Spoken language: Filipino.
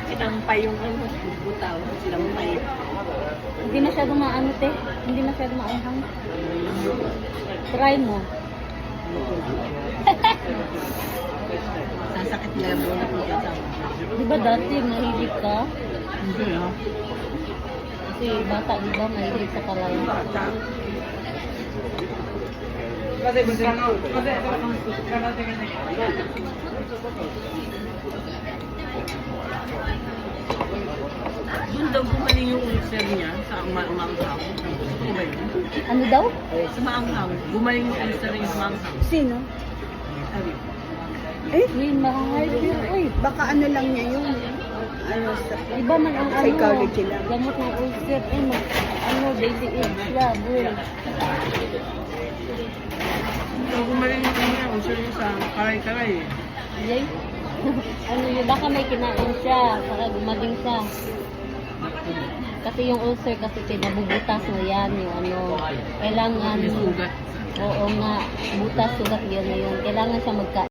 Sinampay yung ano, butaw. Sinampay. Hindi masyadong maano, te. Hindi masyadong maanghang. Try mo. Sasakit lang mo na kung kasama. Di ba dati mahilig ka? Hindi ah. Kasi bata, di ba, mahilig sa kalay. Doon daw gumaling yung ulcer niya sa maanghang. Ano ba yun? Ano daw? Sa maanghang. Gumaling yung ulcer niya sa maanghang. Sino? Sabi. Yun, mahal yun. Uy, Baka ano lang niya yung ano sa iba man ang ano, psychology lang. gamot ng ulcer, ano, daily aids lang, boy. So, gumaling yung niya, ulcer niya sa karay-karay eh. Yay? Ano yun, baka may kinain siya, saka gumaling siya. Kasi yung ulcer kasi pinabubutas mo yan, yung ano, kailangan, May sugat. oo nga, butas, sugat yun na yun, kailangan siya magkain.